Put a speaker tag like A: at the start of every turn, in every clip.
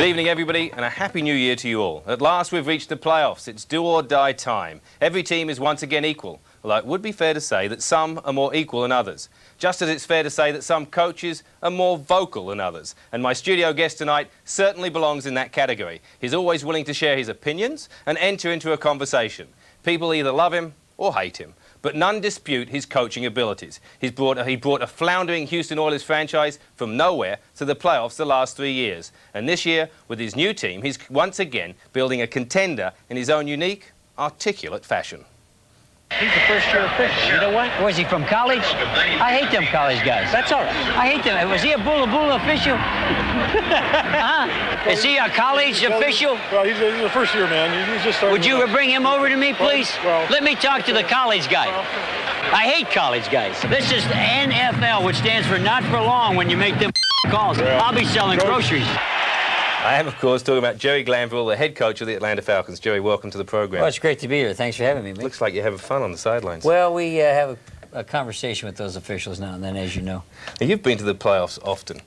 A: Good evening, everybody, and a happy new year to you all. At last, we've reached the playoffs. It's do or die time. Every team is once again equal, although it would be fair to say that some are more equal than others, just as it's fair to say that some coaches are more vocal than others. And my studio guest tonight certainly belongs in that category. He's always willing to share his opinions and enter into a conversation. People either love him or hate him, but none dispute his coaching abilities. He brought a floundering Houston Oilers franchise from nowhere to the playoffs the last 3 years. And this year, with his new team, he's once again building a contender in his own unique, articulate fashion.
B: He's a first-year official. You know what?
C: Was he from college? I hate them college guys.
B: That's all right.
C: I hate them. Was he a Bula official? Huh? Is he a college official?
D: Well, he's a first-year man. He's just starting.
C: Would you bring him over to me, please?
D: Well,
C: let me talk to the college guy. I hate college guys. This is the NFL, which stands for not for long when you make them calls.
D: Yeah.
C: I'll be selling groceries.
A: I am, of course, talking about Jerry Glanville, the head coach of the Atlanta Falcons. Jerry, welcome to the program.
C: Well, it's great to be here. Thanks for having me, Mick.
A: Looks like you're having fun on the sidelines.
C: Well, we have a conversation with those officials now and then, as you know.
A: Now, you've been to the playoffs often.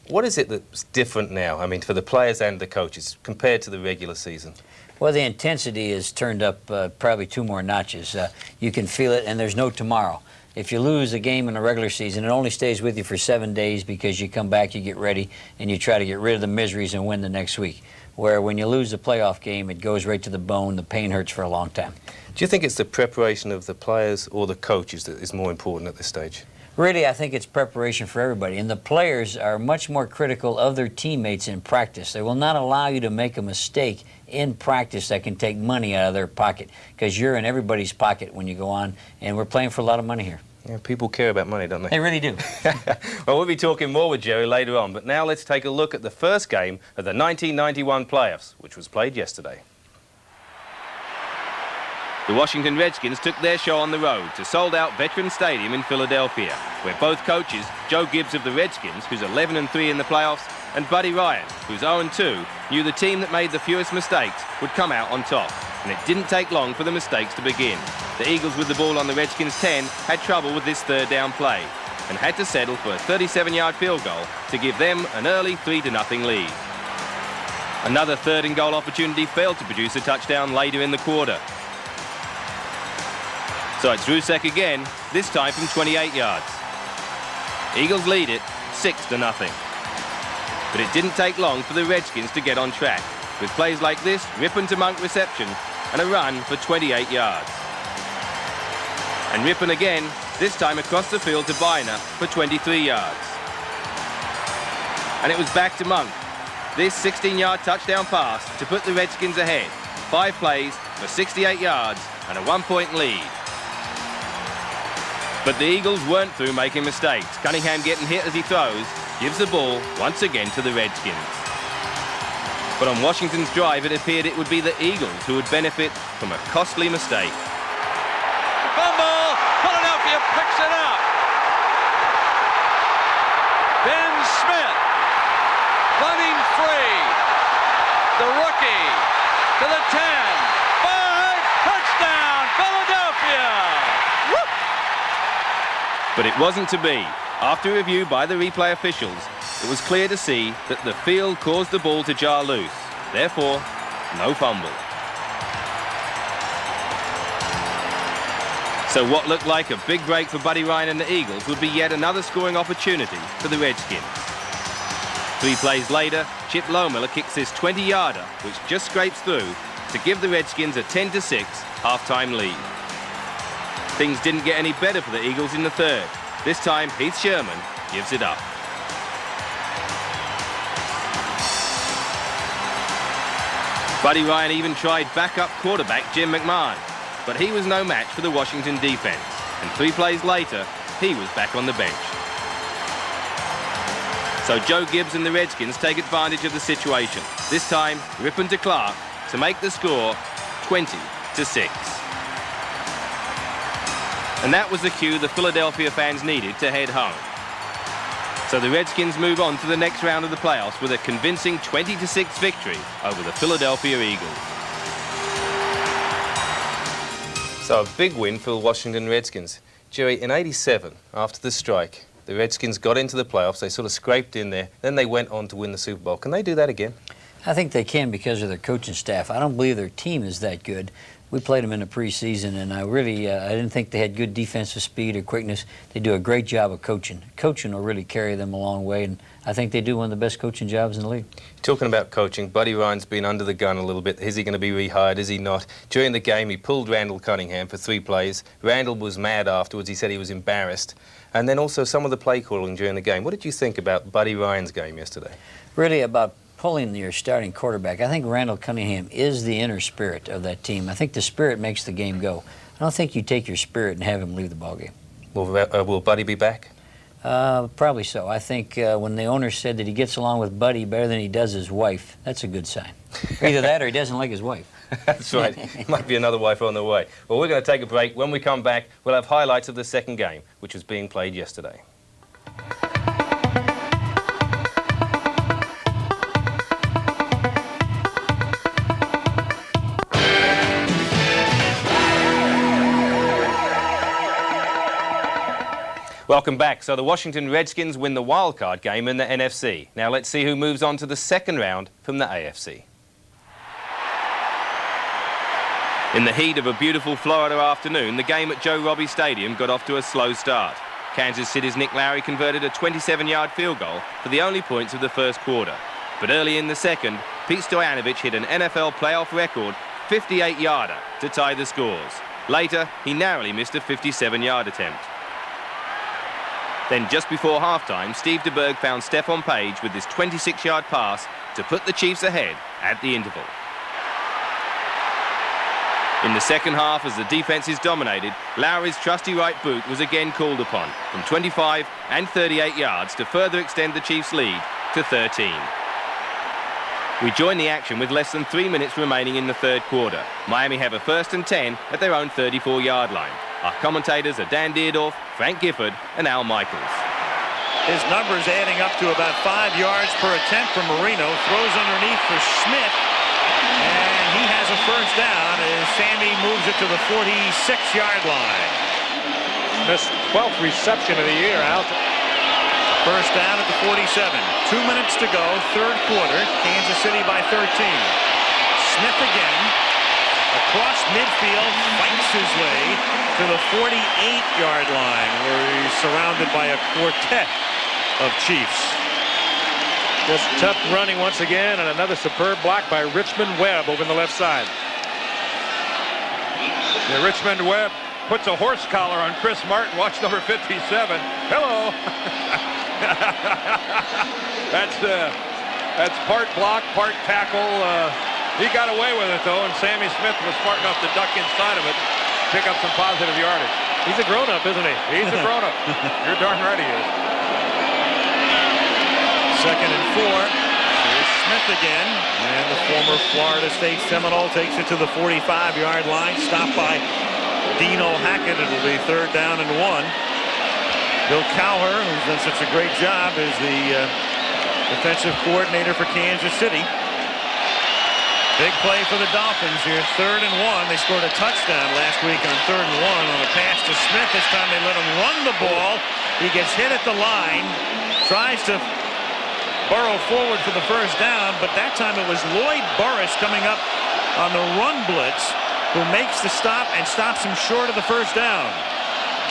A: What is it that's different now, I mean, for the players and the coaches, compared to the regular season?
C: Well, the intensity is turned up probably 2 more notches. You can feel it, and there's no tomorrow. If you lose a game in the regular season, it only stays with you for 7 days because you come back, you get ready, and you try to get rid of the miseries and win the next week. Where when you lose a playoff game, it goes right to the bone. The pain hurts for a long time.
A: Do you think it's the preparation of the players or the coaches that is more important at this stage?
C: Really, I think it's preparation for everybody. And the players are much more critical of their teammates in practice. They will not allow you to make a mistake in practice that can take money out of their pocket, because you're in everybody's pocket when you go on, and we're playing for a lot of money here.
A: Yeah, people care about money, don't they?
C: They really do.
A: Well, we'll be talking more with Jerry later on, but now let's take a look at the first game of the 1991 playoffs, which was played yesterday. The Washington Redskins took their show on the road to sold-out Veterans Stadium in Philadelphia, where both coaches, Joe Gibbs of the Redskins, who's 11-3 in the playoffs, and Buddy Ryan, who's 0-2, knew the team that made the fewest mistakes would come out on top. And it didn't take long for the mistakes to begin. The Eagles, with the ball on the Redskins' 10, had trouble with this third down play and had to settle for a 37-yard field goal to give them an early 3-0 lead. Another third and goal opportunity failed to produce a touchdown later in the quarter. So it's Rusek again, this time from 28 yards. Eagles lead it 6-0. But it didn't take long for the Redskins to get on track, with plays like this, Rippon to Monk reception, and a run for 28 yards. And Rippon again, this time across the field to Biner for 23 yards. And it was back to Monk. This 16-yard touchdown pass to put the Redskins ahead. 5 plays for 68 yards and a 1-point lead. But the Eagles weren't through making mistakes. Cunningham, getting hit as he throws, gives the ball once again to the Redskins. But on Washington's drive, it appeared it would be the Eagles who would benefit from a costly mistake.
E: Fumble! Philadelphia picks it up. Ben Smith running free. The rookie to the 10. 5, touchdown, Philadelphia! Woo!
A: But it wasn't to be. After review by the replay officials, it was clear to see that the field caused the ball to jar loose. Therefore, no fumble. So what looked like a big break for Buddy Ryan and the Eagles would be yet another scoring opportunity for the Redskins. 3 plays later, Chip Lohmiller kicks this 20-yarder, which just scrapes through to give the Redskins a 10-6 halftime lead. Things didn't get any better for the Eagles in the third. This time, Heath Sherman gives it up. Buddy Ryan even tried backup quarterback Jim McMahon, but he was no match for the Washington defense. And 3 plays later, he was back on the bench. So Joe Gibbs and the Redskins take advantage of the situation. This time, Rippon to Clark to make the score 20-6. And that was the cue the Philadelphia fans needed to head home. So the Redskins move on to the next round of the playoffs with a convincing 20-6 victory over the Philadelphia Eagles. So a big win for the Washington Redskins. Jerry, in '87, after the strike, the Redskins got into the playoffs. They sort of scraped in there. Then they went on to win the Super Bowl. Can they do that again?
C: I think they can because of their coaching staff. I don't believe their team is that good. We played them in the preseason, and I didn't think they had good defensive speed or quickness. They do a great job of coaching. Coaching will really carry them a long way, and I think they do one of the best coaching jobs in the league.
A: Talking about coaching, Buddy Ryan's been under the gun a little bit. Is he going to be rehired? Is he not? During the game, he pulled Randall Cunningham for 3 plays. Randall was mad afterwards. He said he was embarrassed. And then also some of the play calling during the game. What did you think about Buddy Ryan's game yesterday?
C: Really about pulling your starting quarterback. I think Randall Cunningham is the inner spirit of that team. I think the spirit makes the game go. I don't think you take your spirit and have him leave the ballgame.
A: Will Buddy be back?
C: Probably so. I think when the owner said that he gets along with Buddy better than he does his wife, that's a good sign. Either that or he doesn't like his wife.
A: That's right. Might be another wife on the way. Well, we're going to take a break. When we come back, we'll have highlights of the second game, which was being played yesterday. Welcome back. So the Washington Redskins win the wildcard game in the NFC. Now let's see who moves on to the second round from the AFC. In the heat of a beautiful Florida afternoon, the game at Joe Robbie Stadium got off to a slow start. Kansas City's Nick Lowry converted a 27-yard field goal for the only points of the first quarter. But early in the second, Pete Stoyanovich hit an NFL playoff record 58-yarder to tie the scores. Later, he narrowly missed a 57-yard attempt. Then just before halftime, Steve DeBerg found Stephon Page with his 26-yard pass to put the Chiefs ahead at the interval. In the second half, as the defense is dominated, Lowry's trusty right boot was again called upon from 25 and 38 yards to further extend the Chiefs' lead to 13. We join the action with less than 3 minutes remaining in the third quarter. Miami have a 1st and 10 at their own 34-yard line. Our commentators are Dan Deardorff, Frank Gifford and Al Michaels.
B: His numbers adding up to about 5 yards per attempt from Marino. Throws underneath for Smith. And he has a first down as Sammy moves it to the 46-yard line.
D: Smith's 12th reception of the year out.
B: First down at the 47. 2 minutes to go, third quarter. Kansas City by 13. Smith again. Across midfield, fights his way to the 48-yard line where he's surrounded by a quartet of Chiefs.
D: Just tough running once again, and another superb block by Richmond Webb over in the left side. Yeah, Richmond Webb puts a horse collar on Chris Martin. Watch number 57. Hello. That's part block, part tackle. He got away with it, though, and Sammy Smith was smart enough to duck inside of it, pick up some positive yardage. He's a grown-up, isn't he? He's a grown-up. You're darn right he is.
B: Second and 4. Here's Smith again. And the former Florida State Seminole takes it to the 45-yard line. Stopped by Dino Hackett. It'll be third down and 1. Bill Cowher, who's done such a great job, is the defensive coordinator for Kansas City. Big play for the Dolphins here. Third and 1. They scored a touchdown last week on third and 1 on a pass to Smith. This time they let him run the ball. He gets hit at the line. Tries to burrow forward for the first down, but that time it was Lloyd Burris coming up on the run blitz who makes the stop and stops him short of the first down.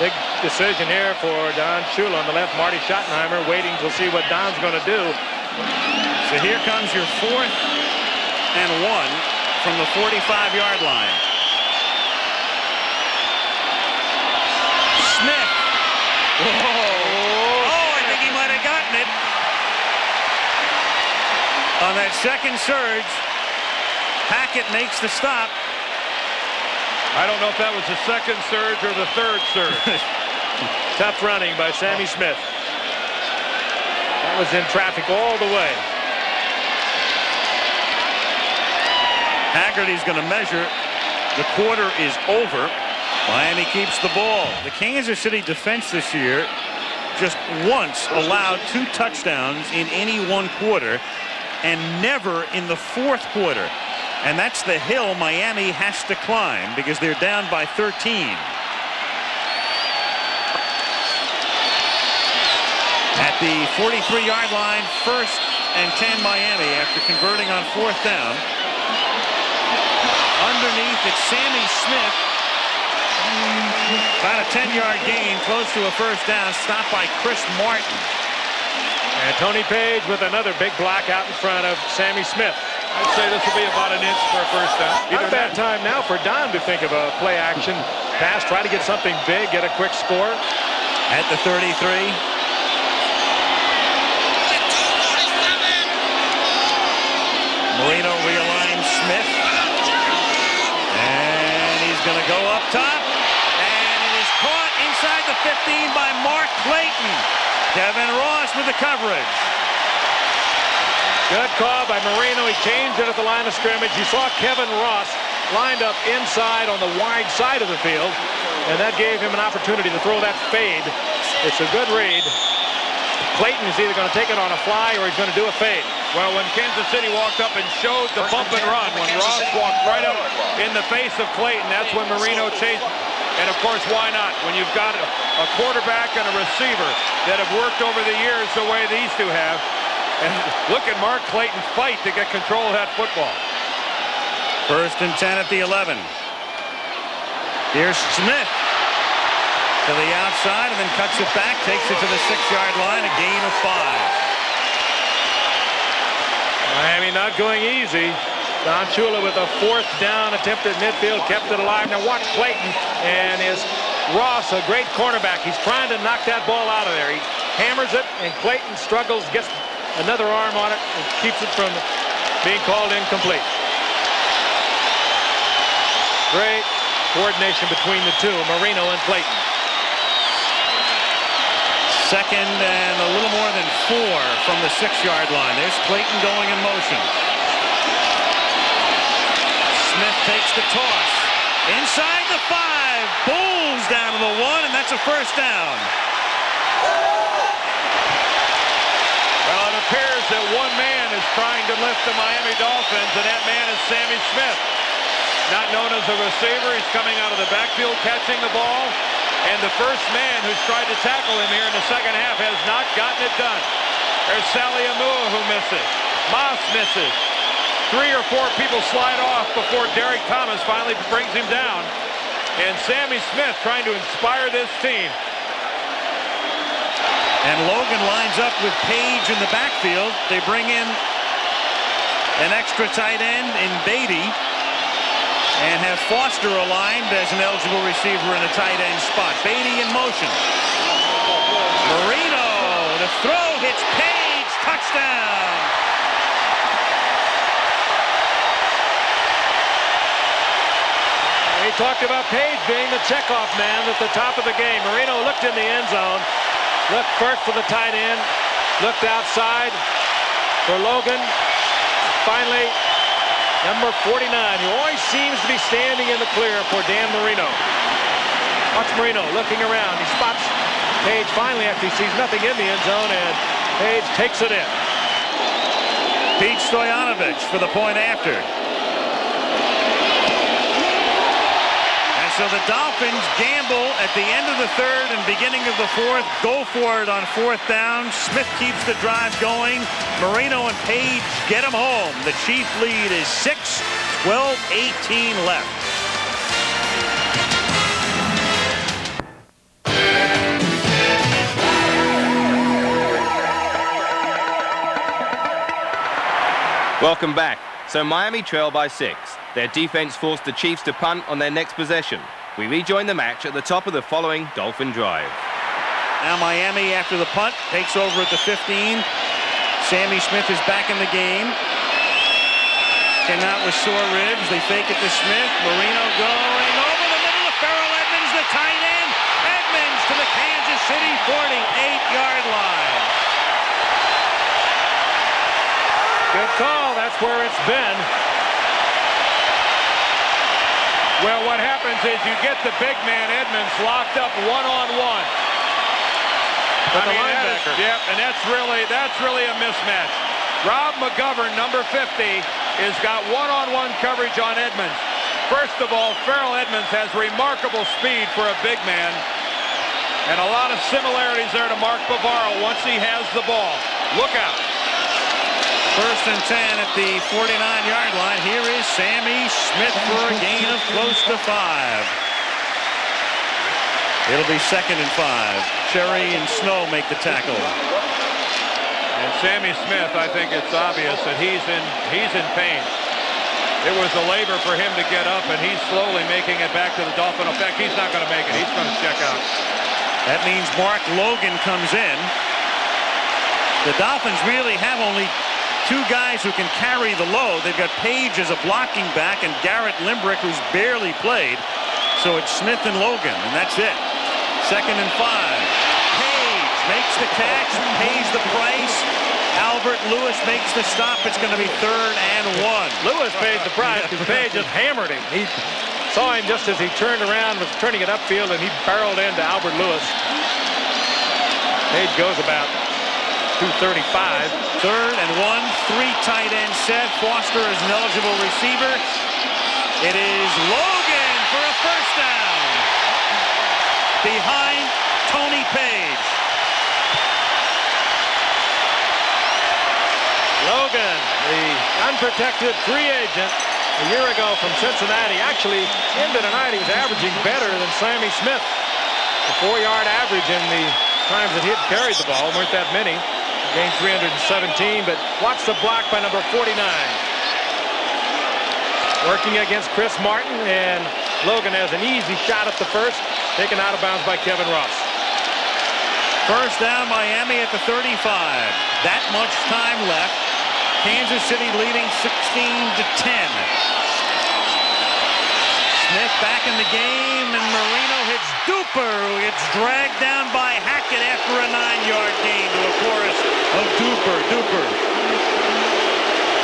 D: Big decision here for Don Shula on the left. Marty Schottenheimer waiting to see what Don's going to do.
B: So here comes your 4th and 1 from the 45-yard line. Smith. Oh, I think he might have gotten it. On that second surge, Hackett makes the stop.
D: I don't know if that was the second surge or the third surge. Tough running by Sammy Smith. That was in traffic all the way.
B: Haggerty's going to measure. The quarter is over. Miami keeps the ball. The Kansas City defense this year just once allowed 2 touchdowns in any one quarter and never in the fourth quarter. And that's the hill Miami has to climb because they're down by 13. At the 43-yard line, 1st and 10 Miami after converting on 4th down. Underneath, it's Sammy Smith. About a 10-yard gain, close to a 1st down, stopped by Chris Martin.
D: And Tony Page with another big block out in front of Sammy Smith.
F: I'd say this will be about an inch for a 1st down.
D: Not a bad time now for Don to think of a play action pass, try to get something big, get a quick score.
B: At the 33. Marino realigns Smith. And he's going to go up top. And it is caught inside the 15 by Mark Clayton. Kevin Ross with the coverage.
D: Good call by Marino. He changed it at the line of scrimmage. You saw Kevin Ross lined up inside on the wide side of the field, and that gave him an opportunity to throw that fade. It's a good read. Clayton is either going to take it on a fly or he's going to do a fade.
F: Well, when Kansas City walked up and showed the bump and run, when Ross walked right up in the face of Clayton, that's when Marino chased. And, of course, why not? When you've got a quarterback and a receiver that have worked over the years the way these two have. And look at Mark Clayton fight to get control of that football.
B: 1st and 10 at the 11. Here's Smith to the outside and then cuts it back, takes it to the 6-yard line, a gain of 5.
D: Miami not going easy. Don Shula with a 4th down attempt at midfield, kept it alive. Now watch Clayton and his Ross, a great cornerback. He's trying to knock that ball out of there. He hammers it, and Clayton struggles, gets another arm on it, and keeps it from being called incomplete. Great coordination between the two, Marino and Clayton.
B: 2nd and a little more than 4 from the 6-yard line. There's Clayton going in motion. Smith takes the toss. Inside the 5. Bulls down to the 1, and that's a 1st down.
F: Well, it appears that one man is trying to lift the Miami Dolphins, and that man is Sammy Smith. Not known as a receiver, he's coming out of the backfield catching the ball. And the first man who's tried to tackle him here in the 2nd half has not gotten it done. There's Sally Amua who misses. Moss misses. 3 or 4 people slide off before Derek Thomas finally brings him down. And Sammy Smith trying to inspire this team.
B: And Logan lines up with Page in the backfield. They bring in an extra tight end in Beatty and have Foster aligned as an eligible receiver in a tight end spot. Beatty in motion. Marino, the throw hits Page, touchdown.
D: We talked about Page being the checkoff man at the top of the game. Marino looked in the end zone, looked first for the tight end, looked outside for Logan. Finally, number 49, who always seems to be standing in the clear for Dan Marino. Watch Marino looking around. He spots Page finally after he sees nothing in the end zone, and Page takes it in.
B: Pete Stoyanovich for the point after. And so the Dolphins gamble at the end of the 3rd and beginning of the 4th. Go for it on 4th down. Smith keeps the drive going. Marino and Page get him home. The Chief lead is 6, 12-18 left.
A: Welcome back. So Miami trail by 6. Their defense forced the Chiefs to punt on their next possession. We rejoin the match at the top of the following Dolphin drive.
B: Now Miami, after the punt, takes over at the 15. Sammy Smith is back in the game. Came out with sore ribs. They fake it to Smith. Marino going over the middle of Farrell Edmonds, the tight end. Edmonds to the Kansas City 48-yard line.
D: Good call. That's where it's been.
F: Well, what happens is you get the big man Edmonds locked up one-on-one.
D: The linebacker.
F: Yep, and that's really a mismatch. Rob McGovern, number 50, has got one-on-one coverage on Edmonds. First of all, Farrell Edmonds has remarkable speed for a big man. And a lot of similarities there to Mark Bavaro once he has the ball. Look out.
B: 1st and 10 at the 49-yard line. Here is Sammy Smith for a gain of close to 5. It'll be 2nd and 5. Cherry and Snow make the tackle.
F: And Sammy Smith, I think it's obvious that he's in pain. It was a labor for him to get up, and he's slowly making it back to the Dolphin. In fact, he's not going to make it. He's going to check out.
B: That means Mark Logan comes in. The Dolphins really have only 2 guys who can carry the load. They've got Page as a blocking back and Garrett Limbrick, who's barely played. So it's Smith and Logan, and that's it. 2nd and 5. Page makes the catch, pays the price. Albert Lewis makes the stop. It's going to be 3rd and 1.
D: Lewis pays the price because Page just hammered him. He saw him just as he turned around, was turning it upfield, and he barreled into Albert Lewis. Page goes about 235.
B: 3rd and 1, 3 tight end set. Foster is an eligible receiver. It is Logan for a 1st down. Behind Tony Page.
D: Logan, the unprotected free agent a year ago from Cincinnati, actually into tonight he was averaging better than Sammy Smith. The 4-yard average in the times that he had carried the ball weren't that many. Gained 317, but watch the block by number 49. Working against Chris Martin, and Logan has an easy shot at the first, taken out of bounds by Kevin Ross.
B: 1st down, Miami at the 35. That much time left. Kansas City leading 16-10. Smith back in the game, and Marino hits Duper, who gets dragged down by Hackett after a 9-yard gain to a chorus of Duper.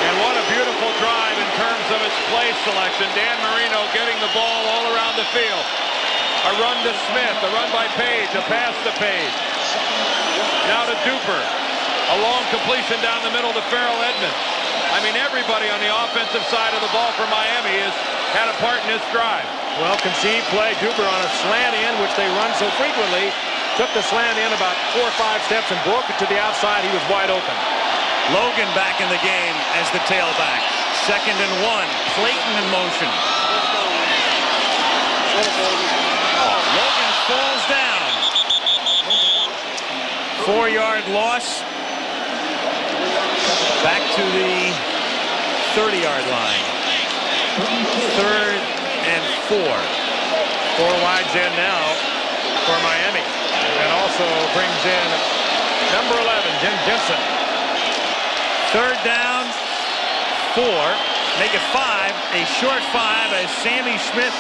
F: And what a beautiful drive in terms of its play selection. Dan Marino getting the ball all around the field. A run to Smith, a run by Page, a pass to Page. Now to Duper. A long completion down the middle to Farrell Edmonds. I mean, everybody on the offensive side of the ball for Miami has had a part in this drive.
D: Well, conceived play. Duper on a slant in, which they run so frequently. Took the slant in about 4 or 5 steps and broke it to the outside. He was wide open.
B: Logan back in the game as the tailback. 2nd and 1. Clayton in motion. Logan falls down. 4-yard loss. Back to the 30-yard line. 3rd and 4.
D: 4 wides in now for Miami. And also brings in number 11, Jim Jensen.
B: 3rd down, 4. Make it 5. A short 5 as Sammy Smith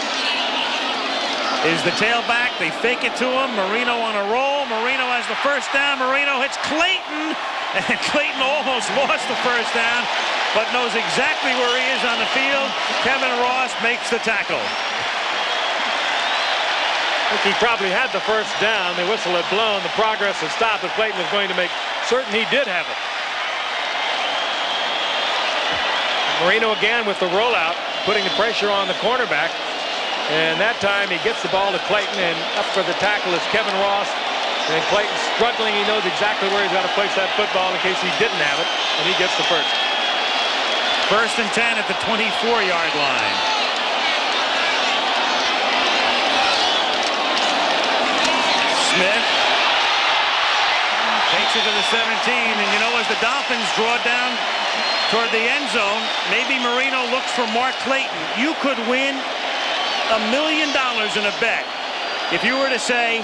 B: is the tailback. They fake it to him. Marino on a roll. Marino has the 1st down. Marino hits Clayton. And Clayton almost lost the 1st down, but knows exactly where he is on the field. Kevin Ross makes the tackle.
D: I think he probably had the 1st down. The whistle had blown. The progress had stopped, but Clayton was going to make certain he did have it. Marino again with the rollout, putting the pressure on the cornerback. And that time he gets the ball to Clayton, and up for the tackle is Kevin Ross. And Clayton struggling. He knows exactly where he's got to place that football in case he didn't have it, and he gets the 1st.
B: 1st and 10 at the 24-yard line. Smith takes it to the 17, and you know, as the Dolphins draw down toward the end zone, maybe Marino looks for Mark Clayton. You could win $1 million in a bet if you were to say,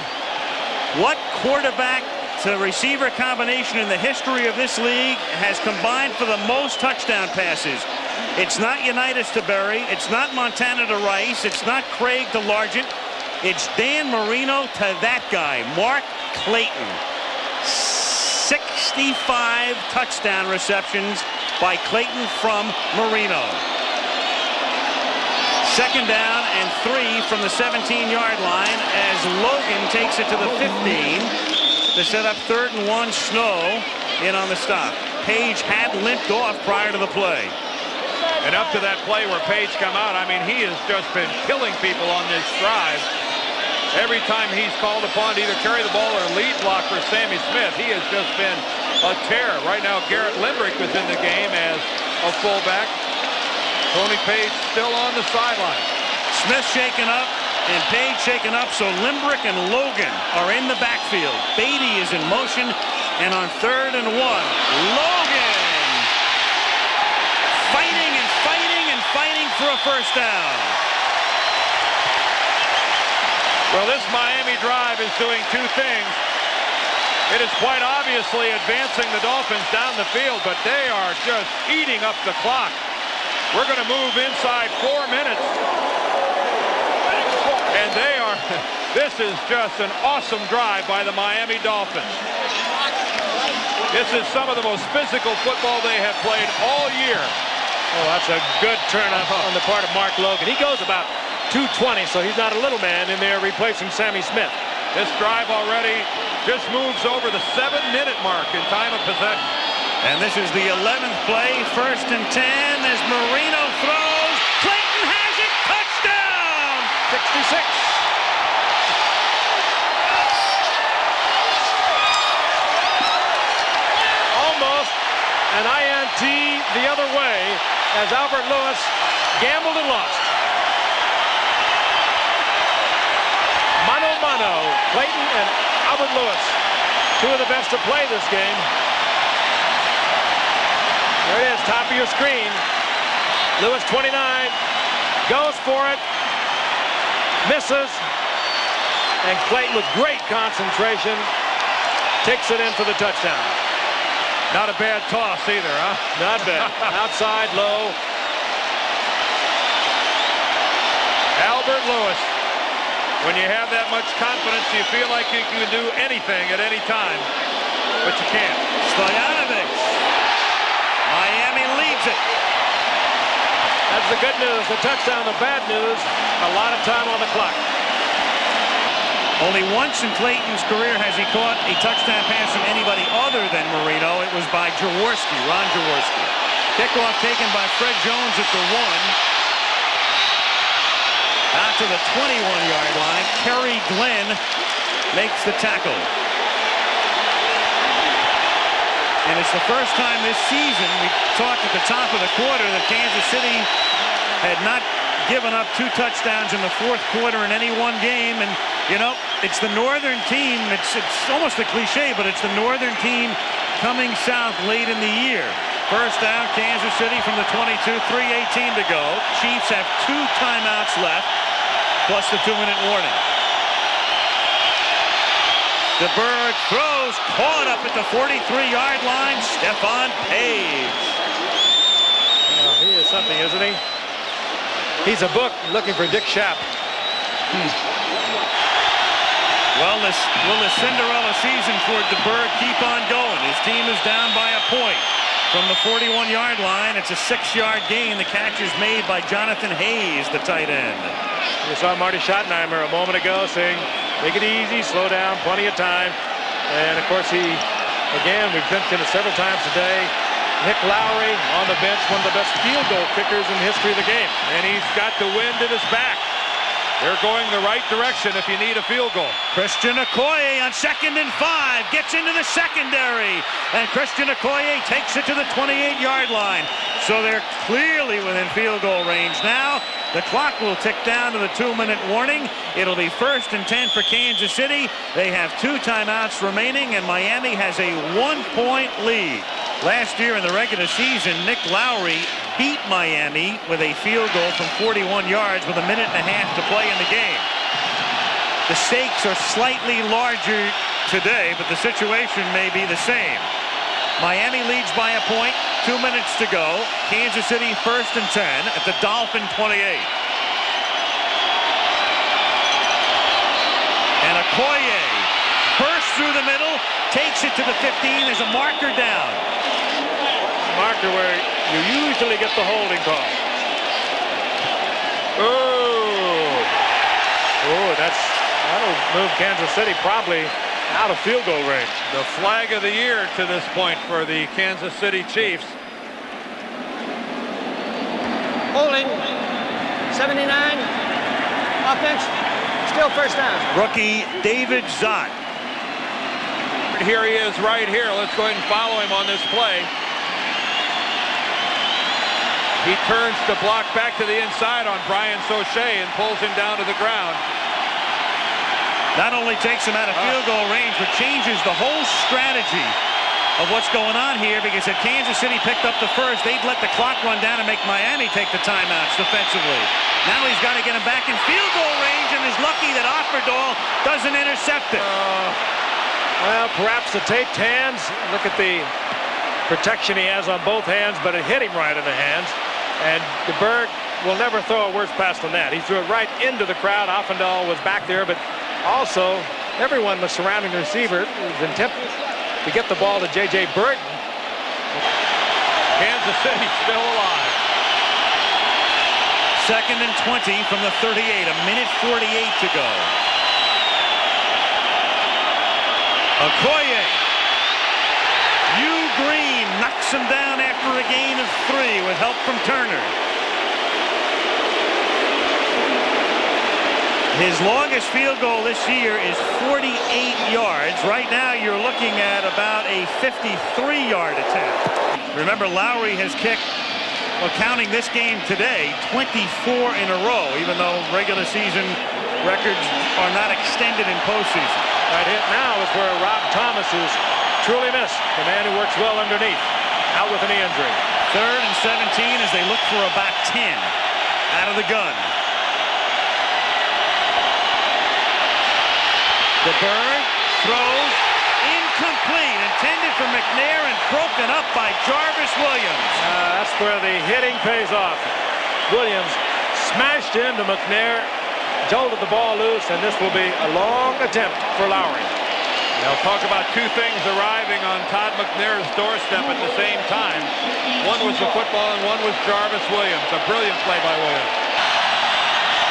B: what quarterback to receiver combination in the history of this league has combined for the most touchdown passes? It's not Unitas to Berry. It's not Montana to Rice. It's not Craig to Largent. It's Dan Marino to that guy, Mark Clayton. 65 touchdown receptions by Clayton from Marino. 2nd down and 3 from the 17-yard line as Logan takes it to the 15 to set up 3rd and 1. Snow in on the stop. Page had limped off prior to the play.
F: And up to that play where Page come out, I mean, he has just been killing people on this drive. every time he's called upon to either carry the ball or lead block for Sammy Smith, he has just been a terror. Right now, Garrett Limbrick was in the game as a fullback. Tony Page still on the sideline.
B: Smith shaken up and Page shaken up, so Limbrick and Logan are in the backfield. Beatty is in motion, and on 3rd and 1, Logan fighting and fighting and fighting for a first down.
F: Well, this Miami drive is doing two things. It is quite obviously advancing the Dolphins down the field, but they are just eating up the clock. We're going to move inside 4 minutes. And they are, this is just an awesome drive by the Miami Dolphins. This is some of the most physical football they have played all year.
G: Oh, that's a good turn up on the part of Mark Logan. He goes about 220, so he's not a little man in there replacing Sammy Smith.
F: This drive already just moves over the 7-minute mark in time of possession.
B: And this is the 11th play, 1st and 10 as Marino throws. Clayton has it, touchdown!
G: 66. Almost an INT the other way as Albert Lewis gambled and lost. Mano, Clayton and Albert Lewis, two of the best to play this game. There it is, top of your screen. Lewis 29, goes for it, misses, and Clayton with great concentration takes it in for the touchdown.
F: Not a bad toss either, huh?
G: Not bad. Outside, low.
F: Albert Lewis. When you have that much confidence, you feel like you can do anything at any time, but you can't.
B: Stoyanovich. Miami leads it.
G: That's the good news. The touchdown, the bad news, a lot of time on the clock.
B: Only once in Clayton's career has he caught a touchdown pass from anybody other than Marino. It was by Jaworski, Ron Jaworski. Kickoff taken by Fred Jones at the 1. Out to the 21-yard line. Kerry Glenn makes the tackle. And it's the first time this season, we talked at the top of the quarter, that Kansas City had not given up 2 touchdowns in the 4th quarter in any one game. And, you know, it's the northern team. It's almost a cliche, but it's the northern team coming south late in the year. First down, Kansas City from the 22, 3:18 to go. Chiefs have 2 timeouts left, plus the 2-minute warning. DeBerg throws, caught up at the 43-yard line. Stephon Page.
G: Well, he is something, isn't he? He's a book looking for Dick Schaap.
B: Well, will the Cinderella season for DeBerg keep on going? His team is down by a point. From the 41-yard line, it's a 6-yard gain. The catch is made by Jonathan Hayes, the tight end.
G: You saw Marty Schottenheimer a moment ago saying, make it easy, slow down, plenty of time. And, of course, again, we've mentioned it several times today, Nick Lowry on the bench, one of the best field goal kickers in the history of the game.
F: And he's got the wind at his back. They're going the right direction if you need a field goal.
B: Christian Okoye on 2nd and 5 gets into the secondary, and Christian Okoye takes it to the 28-yard line. So they're clearly within field goal range now. The clock will tick down to the 2-minute warning. It'll be 1st and 10 for Kansas City. They have 2 timeouts remaining, and Miami has a 1-point lead. Last year in the regular season, Nick Lowry beat Miami with a field goal from 41 yards with 1.5 minutes to play in the game. The stakes are slightly larger today, but the situation may be the same. Miami leads by a point, 2 minutes to go. Kansas City 1st and 10 at the Dolphin 28. And Okoye bursts through the middle, takes it to the 15. There's a marker down.
G: Marker where you usually get the holding call. That'll move Kansas City probably out of field goal range.
F: The flag of the year to this point for the Kansas City Chiefs.
H: Holding, 79, offense,
G: Still first down.
B: Rookie David Zott.
F: Here he is right here. Let's go ahead and follow him on this play. He turns to block back to the inside on Brian Sauché and pulls him down to the ground.
B: Not only takes him out of field goal range, but changes the whole strategy of what's going on here, because if Kansas City picked up the first, they'd let the clock run down and make Miami take the timeouts defensively. Now he's got to get him back in field goal range, and is lucky that Offerdahl doesn't intercept it.
G: Well, perhaps the taped hands. Look at the protection he has on both hands, but it hit him right in the hands. And DeBerg will never throw a worse pass than that. He threw it right into the crowd. Offendahl was back there, but also everyone was surrounding the receiver. It was attempting to get the ball to J.J. Burton.
F: Kansas City still alive.
B: 2nd and 20 from the 38. 1:48 to go. Okoye. Hugh Green knocks him down after a gain of 3 with help from Turner. His longest field goal this year is 48 yards. Right now, you're looking at about a 53-yard attempt. Remember, Lowry has kicked, well, counting this game today, 24 in a row, even though regular season records are not extended in postseason.
G: Right hit now is where Rob Thomas is truly missed. The man who works well underneath, out with a knee injury.
B: 3rd and 17 as they look for a back 10 out of the gun. DeBerg throws incomplete, intended for McNair and broken up by Jarvis Williams.
G: That's where the hitting pays off. Williams smashed into McNair, jolted the ball loose, and this will be a long attempt for Lowry.
F: They'll talk about 2 things arriving on Todd McNair's doorstep at the same time. One was the football and one was Jarvis Williams. A brilliant play by Williams.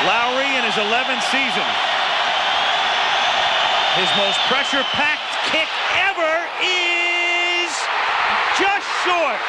B: Lowry in his 11th season. His most pressure-packed kick ever is just short.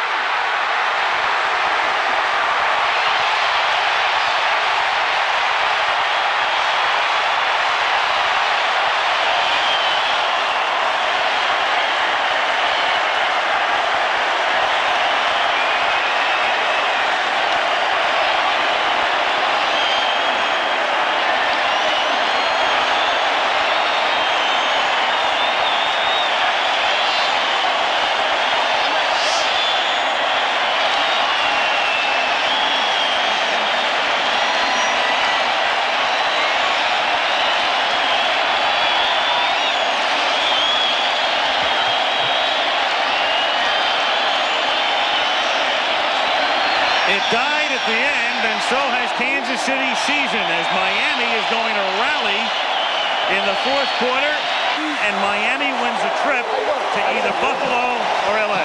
B: It died at the end, and so has Kansas City's season, as Miami is going to rally in the 4th quarter, and Miami wins a trip to either Buffalo or L.A.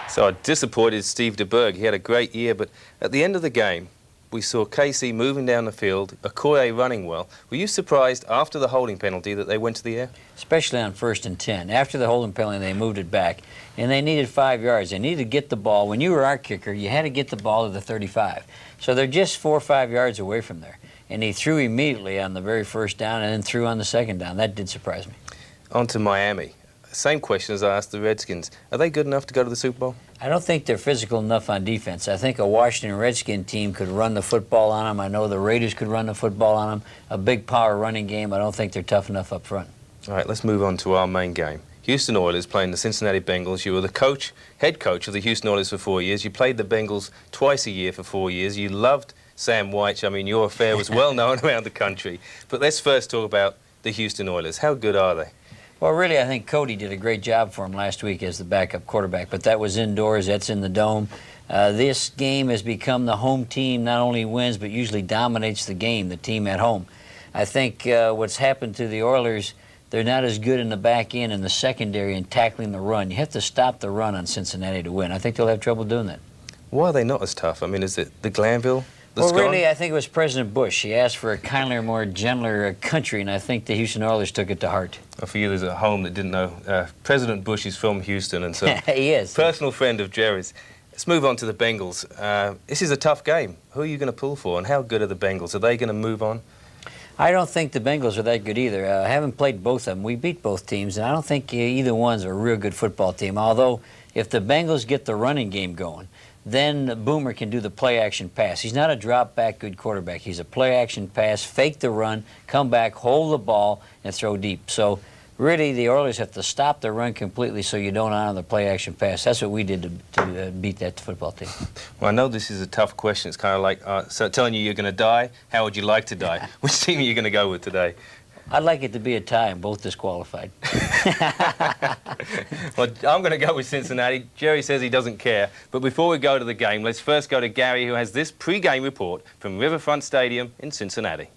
A: So disappointed Steve DeBerg. He had a great year, but at the end of the game, we saw KC moving down the field, Okoye running well. Were you surprised after the holding penalty that they went to the air?
C: Especially on 1st and 10. After the holding penalty, they moved it back, and they needed 5 yards. They needed to get the ball. When you were our kicker, you had to get the ball to the 35. So they're just 4 or 5 yards away from there. And he threw immediately on the very first down and then threw on the second down. That did surprise me.
A: On to Miami. Same question as I asked the Redskins. Are they good enough to go to the Super Bowl?
C: I don't think they're physical enough on defense. I think a Washington Redskin team could run the football on them. I know the Raiders could run the football on them. A big power running game. I don't think they're tough enough up front.
A: All right, let's move on to our main game. Houston Oilers playing the Cincinnati Bengals. You were the head coach of the Houston Oilers for 4 years. You played the Bengals twice a year for 4 years. You loved Sam White. I mean, your affair was well known around the country. But let's first talk about the Houston Oilers. How good are they?
C: Well, really, I think Cody did a great job for him last week as the backup quarterback, but that was indoors. That's in the dome. This game has become the home team not only wins, but usually dominates the game, the team at home. I think what's happened to the Oilers, they're not as good in the back end and the secondary in tackling the run. You have to stop the run on Cincinnati to win. I think they'll have trouble doing that.
A: Why are they not as tough? I mean, is it the Glanville?
C: Well, really, I think it was President Bush. He asked for a kinder, more gentler country, and I think the Houston Oilers took it to heart.
A: Well, for you, there's a home that didn't know. President Bush is from Houston, and so
C: he is.
A: Personal friend of Jerry's. Let's move on to the Bengals. This is a tough game. Who are you going to pull for, and how good are the Bengals? Are they going to move on?
C: I don't think the Bengals are that good either. I haven't played both of them. We beat both teams, and I don't think either one's a real good football team. Although, if the Bengals get the running game going, then Boomer can do the play-action pass. He's not a drop-back good quarterback. He's a play-action pass, fake the run, come back, hold the ball, and throw deep. So, really, the Oilers have to stop the run completely so you don't honor the play-action pass. That's what we did to beat that football team.
A: Well, I know this is a tough question. It's kind of like so telling you you're going to die. How would you like to die? Which team are you going to go with today?
C: I'd like it to be a tie and both disqualified.
A: Well, I'm going to go with Cincinnati. Jerry says he doesn't care. But before we go to the game, let's first go to Gary, who has this pre-game report from Riverfront Stadium in Cincinnati.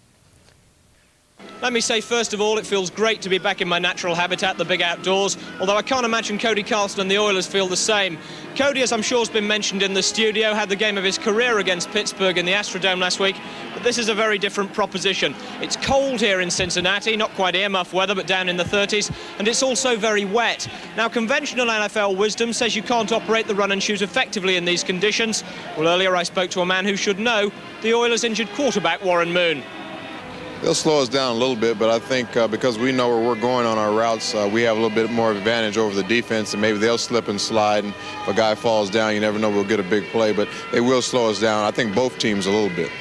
H: Let me say, first of all, it feels great to be back in my natural habitat, the big outdoors, although I can't imagine Cody Carlson and the Oilers feel the same. Cody, as I'm sure has been mentioned in the studio, had the game of his career against Pittsburgh in the Astrodome last week, but this is a very different proposition. It's cold here in Cincinnati, not quite earmuff weather, but down in the 30s, and it's also very wet. Now, conventional NFL wisdom says you can't operate the run and shoot effectively in these conditions. Well, earlier I spoke to a man who should know, the Oilers' injured quarterback, Warren Moon.
I: They'll slow us down a little bit, but I think because we know where we're going on our routes, we have a little bit more advantage over the defense, and maybe they'll slip and slide, and if a guy falls down, you never know, we'll get a big play, but they will slow us down. I think both teams a little bit.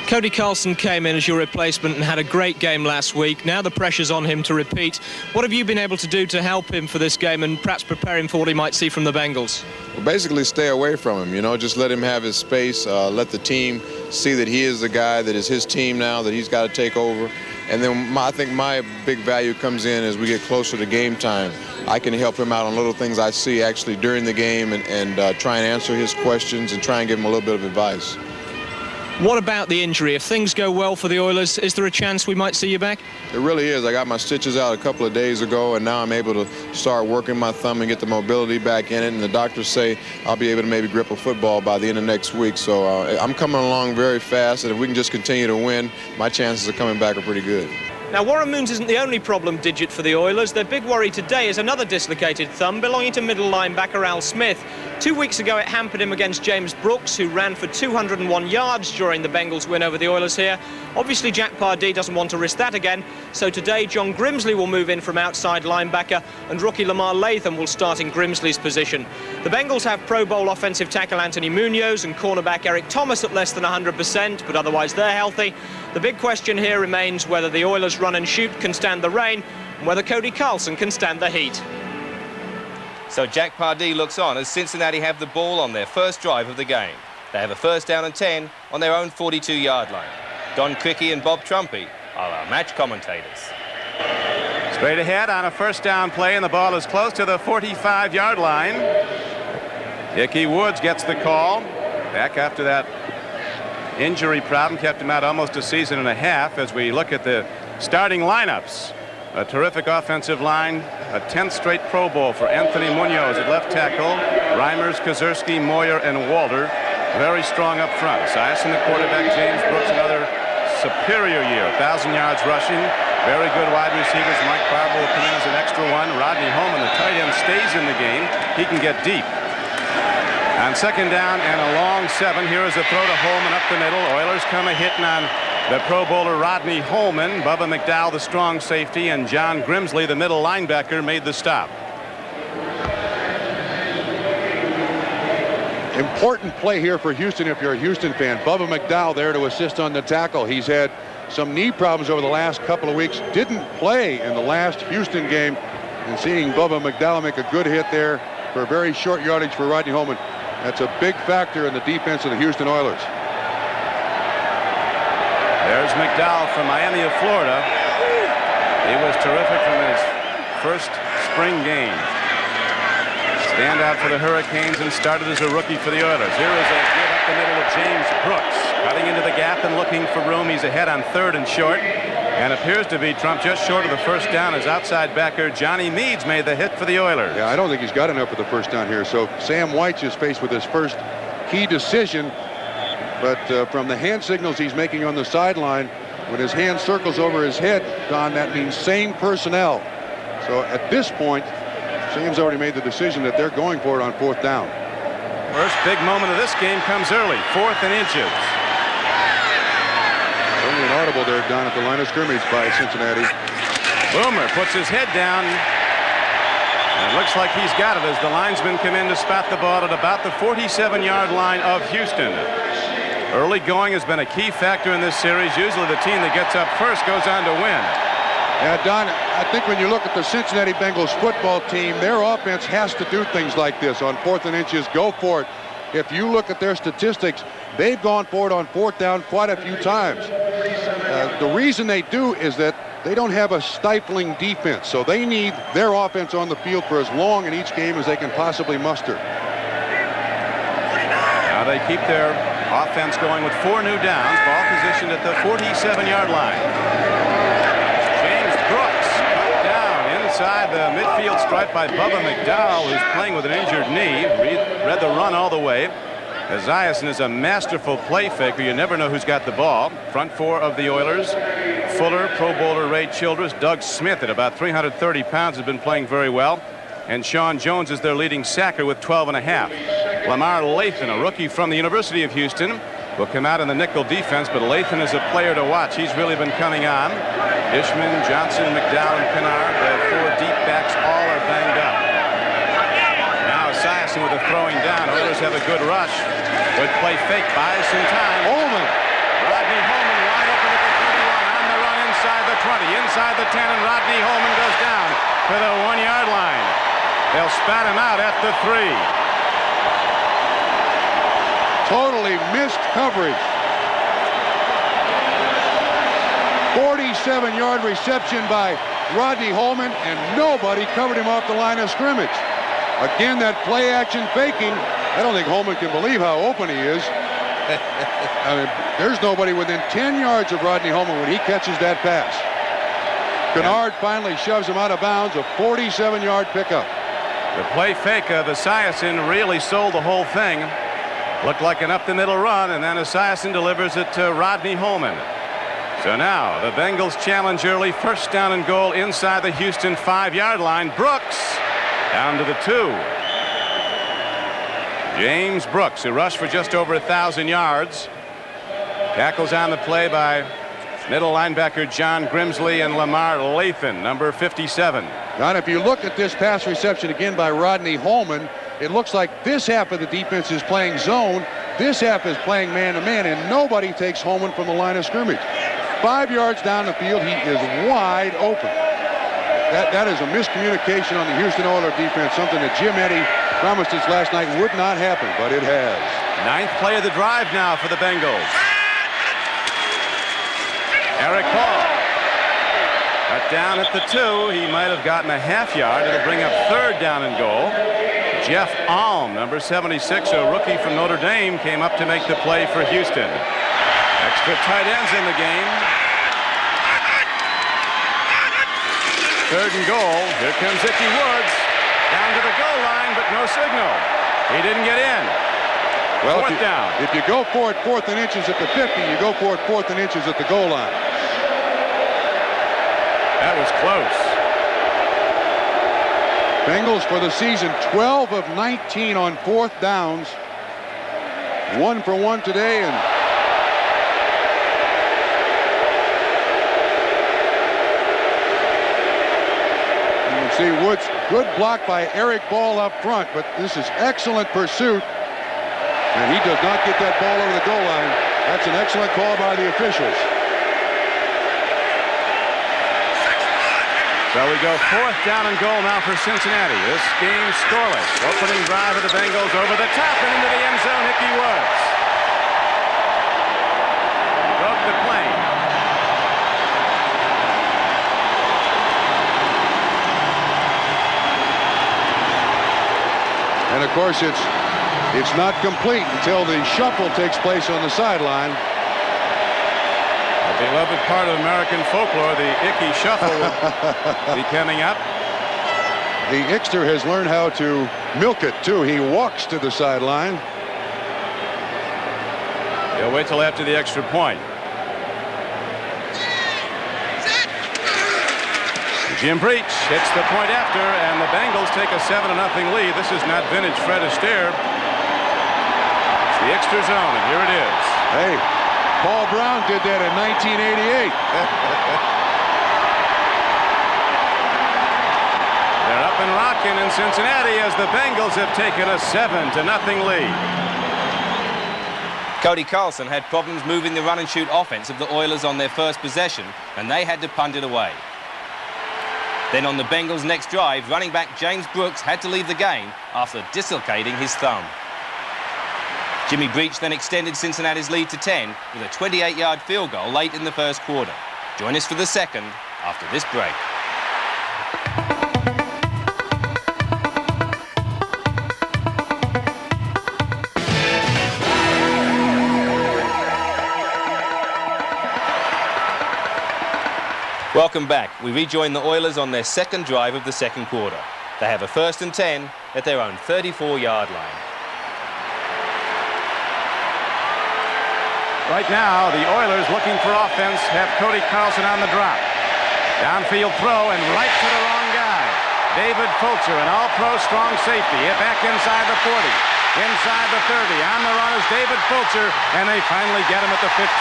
H: Cody Carlson came in as your replacement and had a great game last week. Now the pressure's on him to repeat. What have you been able to do to help him for this game and perhaps prepare him for what he might see from the Bengals?
I: Well, basically stay away from him, you know, just let him have his space, let the team see that he is the guy, that is his team now, that he's got to take over. And then I think my big value comes in as we get closer to game time. I can help him out on little things I see actually during the game and try and answer his questions and try and give him a little bit of advice.
H: What about the injury? If things go well for the Oilers, is there a chance we might see you back?
I: It really is. I got my stitches out a couple of days ago, and now I'm able to start working my thumb and get the mobility back in it. And the doctors say I'll be able to maybe grip a football by the end of next week. So I'm coming along very fast, and if we can just continue to win, my chances of coming back are pretty good.
H: Now, Warren Moons isn't the only problem digit for the Oilers. Their big worry today is another dislocated thumb belonging to middle linebacker Al Smith. 2 weeks ago, it hampered him against James Brooks, who ran for 201 yards during the Bengals' win over the Oilers here. Obviously, Jack Pardee doesn't want to risk that again, so today John Grimsley will move in from outside linebacker, and rookie Lamar Latham will start in Grimsley's position. The Bengals have Pro Bowl offensive tackle Anthony Munoz and cornerback Eric Thomas at less than 100%, but otherwise they're healthy. The big question here remains whether the Oilers' run and shoot can stand the rain, and whether Cody Carlson can stand the heat.
A: So Jack Pardee looks on as Cincinnati have the ball on their first drive of the game. They have a first down and 10 on their own 42-yard line. Don Criqui and Bob Trumpy are our match commentators.
J: Straight ahead on a first down play, and the ball is close to the 45-yard line. Ickey Woods gets the call. Back after that injury problem, kept him out almost a season and a half. As we look at the starting lineups, a terrific offensive line, a 10th straight Pro Bowl for Anthony Munoz at left tackle, Reimers, Kazurski, Moyer, and Walter. Very strong up front. Esiason, the quarterback, James Brooks, another superior year, 1,000 yards rushing. Very good wide receivers. Mike Barber will come in as an extra one. Rodney Holman, the tight end, stays in the game. He can get deep. On second down and a long 7, here is a throw to Holman up the middle. Oilers come hitting on the Pro Bowler Rodney Holman. Bubba McDowell, the strong safety, and John Grimsley, the middle linebacker, made the stop.
K: Important play here for Houston if you're a Houston fan. Bubba McDowell there to assist on the tackle. He's had some knee problems over the last couple of weeks. Didn't play in the last Houston game. And seeing Bubba McDowell make a good hit there for a very short yardage for Rodney Holman, that's a big factor in the defense of the Houston Oilers.
J: There's McDowell from Miami of Florida. He was terrific from his first spring game. Standout for the Hurricanes and started as a rookie for the Oilers. Here is a give up the middle of James Brooks. Cutting into the gap and looking for room. He's ahead on 3rd and short. And appears to be Trump just short of the first down as outside backer Johnny Meads made the hit for the Oilers.
K: Yeah, I don't think he's got enough for the first down here. So Sam White's is faced with his first key decision. But from the hand signals he's making on the sideline, when his hand circles over his head, Don, that means same personnel. So at this point, Sam's already made the decision that they're going for it on 4th down.
J: First big moment of this game comes early, 4th and inches.
K: Only an audible there, Don, at the line of scrimmage by Cincinnati.
J: Boomer puts his head down. And it looks like he's got it as the linesmen come in to spot the ball at about the 47-yard line of Houston. Early going has been a key factor in this series. Usually the team that gets up first goes on to win.
K: Yeah, Don, I think when you look at the Cincinnati Bengals football team, their offense has to do things like this on 4th and inches. Go for it. If you look at their statistics, they've gone for it on 4th down quite a few times. The reason they do is that they don't have a stifling defense, so they need their offense on the field for as long in each game as they can possibly muster.
J: Now they keep their offense going with 4 new downs, ball positioned at the 47-yard line. James Brooks cut down inside the midfield stripe by Bubba McDowell, who's playing with an injured knee. Read the run all the way. Esiason is a masterful play faker. You never know who's got the ball. Front 4 of the Oilers. Fuller, Pro Bowler Ray Childress, Doug Smith at about 330 pounds has been playing very well. And Sean Jones is their leading sacker with 12.5. Lamar Lathan, a rookie from the University of Houston, will come out in the nickel defense, but Lathan is a player to watch. He's really been coming on. Ishman, Johnson, McDowell, and Kennard, the 4 deep backs, all are banged up. Now Esiason with a throwing down. Oilers have a good rush. Good play fake, buys some time.
K: Holman.
J: Rodney Holman wide open at the 21, on the run inside the 20, inside the 10, and Rodney Holman goes down to the 1-yard line. They'll spat him out at the 3.
K: Totally missed coverage. 47-yard reception by Rodney Holman, and nobody covered him off the line of scrimmage. Again, that play action faking. I don't think Holman can believe how open he is. I mean, there's nobody within 10 yards of Rodney Holman when he catches that pass. Kennard finally shoves him out of bounds, a 47-yard pickup.
J: The play fake of Esiason really sold the whole thing. Looked like an up-the-middle run, and then Esiason delivers it to Rodney Holman. So now the Bengals challenge early, 1st down and goal inside the Houston 5-yard line. Brooks down to the 2. James Brooks, who rushed for just over 1,000 yards. Tackles on the play by middle linebacker John Grimsley and Lamar Lathan, number 57.
K: Now, if you look at this pass reception again by Rodney Holman, it looks like this half of the defense is playing zone, this half is playing man-to-man, and nobody takes Holman from the line of scrimmage. 5 yards down the field, he is wide open. That is a miscommunication on the Houston Oilers defense, something that Jim Eddy promised us last night would not happen, but it has.
J: 9th play of the drive now for the Bengals. Eric Hall cut down at the 2. He might have gotten a half-yard. It'll bring up 3rd down and goal. Jeff Alm, number 76, a rookie from Notre Dame, came up to make the play for Houston. Extra tight ends in the game. 3rd and goal. Here comes Icky Woods. Down to the goal line, but no signal. He didn't get in.
K: Well,
J: 4th down.
K: If you go for it 4th and inches at the 50, you go for it 4th and inches at the goal line.
J: That was close.
K: Bengals for the season, 12 of 19 on 4th downs. 1 for 1 today, and see Woods, good block by Eric Ball up front, but this is excellent pursuit, and he does not get that ball over the goal line. That's an excellent call by the officials.
J: So we go 4th down and goal now for Cincinnati. This game scoreless. Opening drive of the Bengals over the top and into the end zone. Icky Woods broke the plane.
K: And of course, it's not complete until the shuffle takes place on the sideline.
J: A beloved part of American folklore, the Icky Shuffle will be coming up.
K: The Ickster has learned how to milk it, too. He walks to the sideline.
J: He'll wait till after the extra point. Jim Breach hits the point after, and the Bengals take a 7-0 lead. This is not vintage Fred Astaire. the extra zone, and here it is.
K: Hey, Paul Brown did that in 1988.
J: They're up and rocking in Cincinnati as the Bengals have taken a 7-0 lead.
A: Cody Carlson had problems moving the run-and-shoot offense of the Oilers on their first possession, and they had to punt it away. Then on the Bengals' next drive, running back James Brooks had to leave the game after dislocating his thumb. Jimmy Breach then extended Cincinnati's lead to 10 with a 28-yard field goal late in the first quarter. Join us for the second after this break. Welcome back. We rejoin the Oilers on their second drive of the second quarter. They have a 1st and 10 at their own 34-yard line.
J: Right now, the Oilers, looking for offense, have Cody Carlson on the drop. Downfield throw and right to the wrong guy. David Fulcher, an all-pro strong safety, hit back inside the 40, inside the 30. On the run is David Fulcher, and they finally get him at the 15.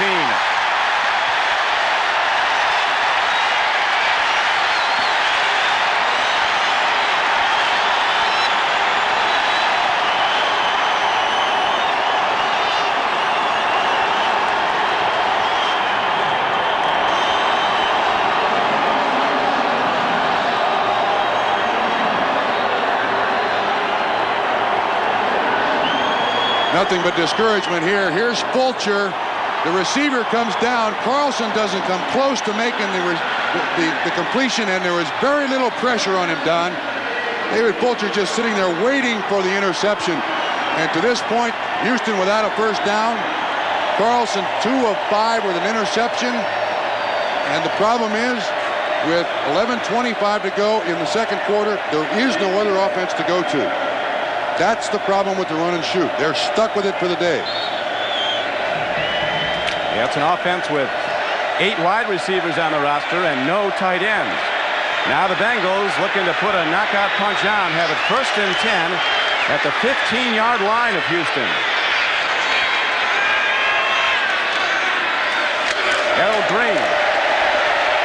K: Nothing but discouragement here. Here's Fulcher. The receiver comes down. Carlson doesn't come close to making the completion, and there was very little pressure on him, Don. David Fulcher just sitting there waiting for the interception. And to this point, Houston without a first down. Carlson 2 of 5 with an interception. And the problem is, with 11:25 to go in the second quarter, there is no other offense to go to. That's the problem with the run and shoot. They're stuck with it for the day.
J: Yeah, it's an offense with 8 wide receivers on the roster and no tight ends. Now the Bengals, looking to put a knockout punch on, have it 1st and 10 at the 15-yard line of Houston. Harold Green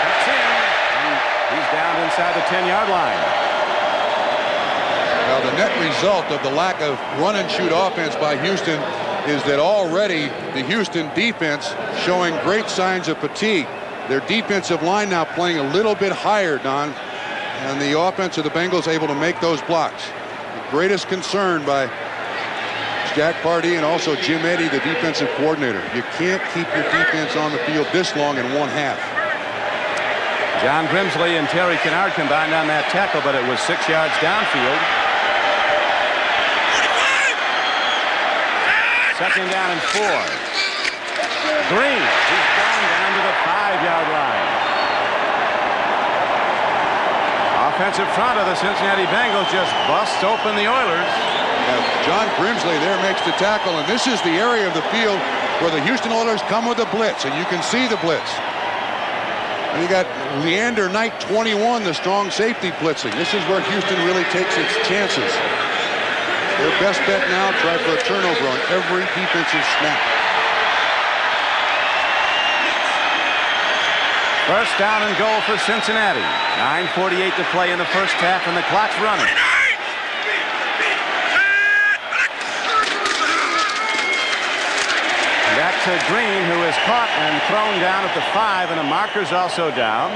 J: cuts in, and he's down inside the 10-yard line.
K: Well, the net result of the lack of run-and-shoot offense by Houston is that already the Houston defense showing great signs of fatigue. Their defensive line now playing a little bit higher, Don, and the offense of the Bengals able to make those blocks. The greatest concern by Jack Pardee and also Jim Eddy, the defensive coordinator. You can't keep your defense on the field this long in one half.
J: John Grimsley and Terry Kennard combined on that tackle, but it was 6 yards downfield. 2nd down and 4. Green, he's down to the 5-yard line. Offensive front of the Cincinnati Bengals just busts open the Oilers.
K: John Grimsley there makes the tackle, and this is the area of the field where the Houston Oilers come with a blitz, and you can see the blitz. And you got Leander Knight, 21, the strong safety blitzing. This is where Houston really takes its chances. Their best bet now, try for a turnover on every defensive snap.
J: 1st down and goal for Cincinnati. 9:48 to play in the first half, and the clock's running. Back to Green, who is caught and thrown down at the 5, and the marker's also down.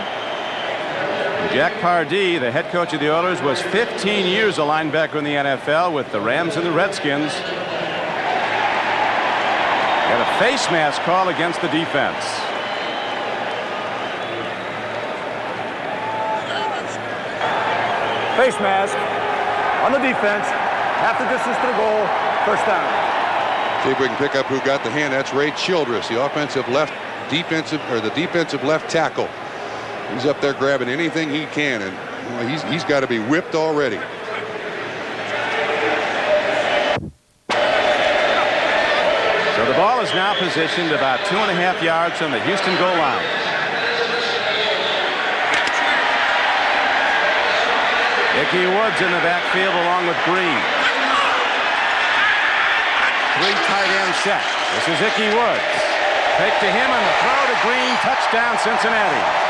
J: Jack Pardee, the head coach of the Oilers, was 15 years a linebacker in the NFL with the Rams and the Redskins. Got a face mask call against the defense.
L: Face mask on the defense, half the distance to the goal, 1st down.
K: See if we can pick up who got the hand. That's Ray Childress, the defensive left tackle. He's up there grabbing anything he can, and well, he's got to be whipped already.
J: So the ball is now positioned about 2.5 yards from the Houston goal line. Ickey Woods in the backfield along with Green. three tight end set. This is Ickey Woods. Fake to him and the throw to Green. Touchdown, Cincinnati.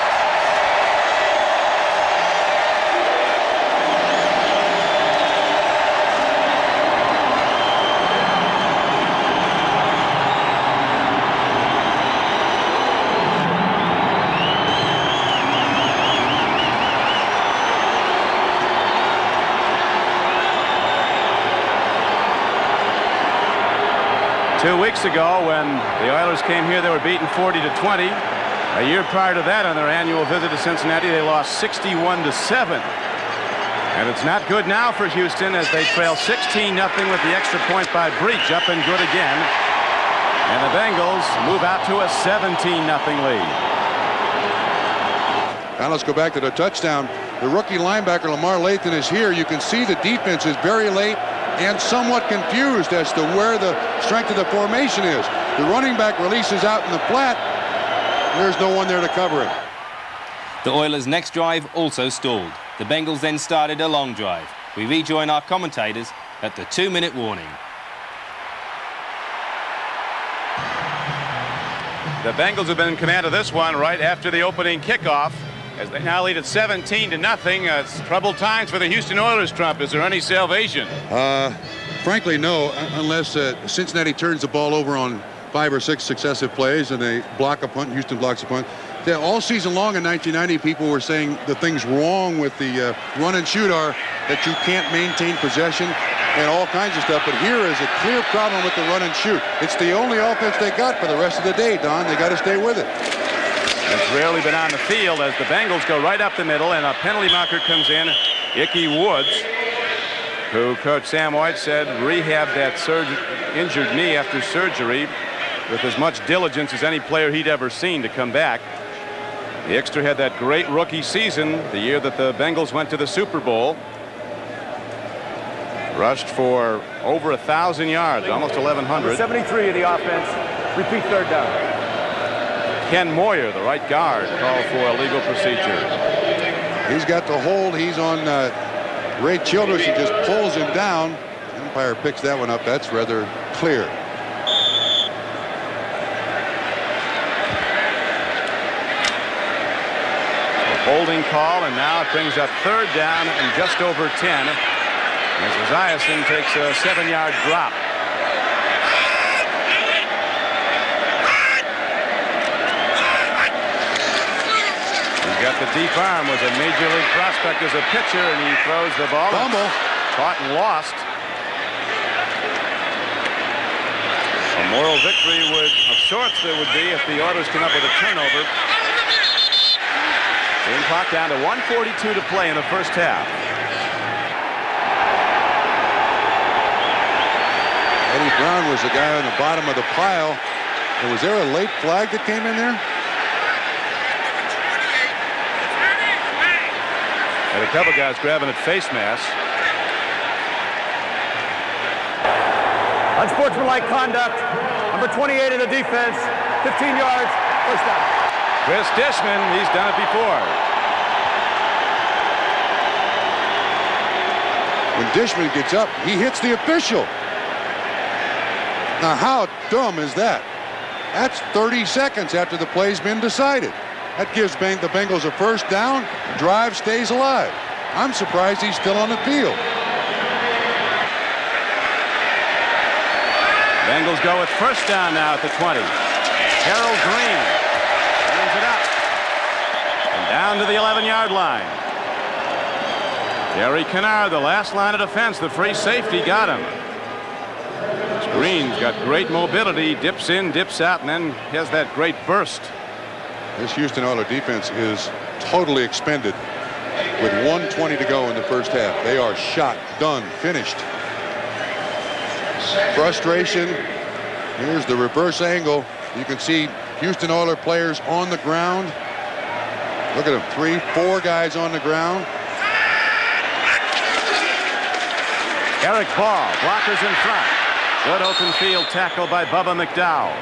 J: 2 weeks ago, when the Oilers came here, they were beaten 40-20. A year prior to that, on their annual visit to Cincinnati, they lost 61-7. And it's not good now for Houston as they trail 16-0 with the extra point by Breach, up and good again. And the Bengals move out to a 17-0 lead.
K: Now let's go back to the touchdown. The rookie linebacker Lamar Lathan is here. You can see the defense is very late and somewhat confused as to where the strength of the formation is. The running back releases out in the flat. There's no one there to cover it.
A: The Oilers' next drive also stalled. The Bengals then started a long drive. We rejoin our commentators at the 2-minute warning.
J: The Bengals have been in command of this one right after the opening kickoff, as they now lead at 17-0. It's troubled times for the Houston Oilers, Trump. Is there any salvation?
K: Frankly, no, unless Cincinnati turns the ball over on 5 or 6 successive plays and they block a punt. Houston blocks a punt. All season long in 1990, people were saying the things wrong with the run and shoot are that you can't maintain possession and all kinds of stuff. But here is a clear problem with the run and shoot. It's the only offense they got for the rest of the day, Don. They got to stay with it.
J: It's rarely been on the field as the Bengals go right up the middle, and a penalty marker comes in. Ickey Woods, who Coach Sam White said rehabbed that injured knee after surgery with as much diligence as any player he'd ever seen to come back. The Ickster had that great rookie season the year that the Bengals went to the Super Bowl. Rushed for over 1,000 yards, almost 1,100.
L: 73 of the offense. Repeat third down.
J: Ken Moyer, the right guard, called for a legal procedure.
K: He's got the hold. He's on Ray Childress. He just pulls him down. The umpire picks that one up. That's rather clear.
J: Holding call, and now it brings up third down and just over 10 as Esiason takes a 7-yard drop. He's got the deep arm, was a major league prospect as a pitcher, and he throws the ball.
K: Fumble.
J: Caught and lost. A moral victory of sorts there would be if the Oilers came up with a turnover. Game clock down to 1:42 to play in the first half.
K: Eddie Brown was the guy on the bottom of the pile. And was there a late flag that came in there?
J: Had a couple guys grabbing at face mask.
L: Unsportsmanlike conduct. Number 28 in the defense. 15 yards. First down.
J: Chris Dishman, he's done it before.
K: When Dishman gets up, he hits the official. Now, how dumb is that? That's 30 seconds after the play's been decided. That gives the Bengals a first down. Drive stays alive. I'm surprised he's still on the field.
J: Bengals go with first down now at the 20. Harold Green brings it up. And down to the 11-yard line. Gary Kennard, the last line of defense, the free safety, got him. Green's got great mobility, dips in, dips out, and then has that great burst.
K: This Houston Oilers defense is totally expended with 1:20 to go in the first half. They are shot, done, finished. Frustration. Here's the reverse angle. You can see Houston Oilers players on the ground. Look at them, 3, 4 guys on the ground.
J: Eric Ball, blockers in front. Good open field tackle by Bubba McDowell.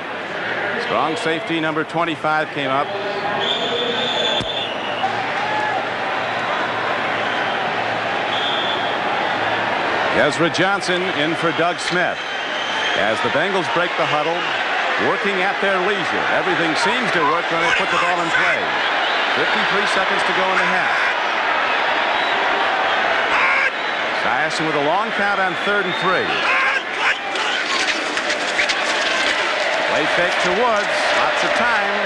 J: Strong safety number 25 came up. Ezra Johnson in for Doug Smith. As the Bengals break the huddle, working at their leisure. Everything seems to work when they put the ball in play. 53 seconds to go in the half. Esiason with a long count on 3rd and 3. Play fake to Woods. Lots of time.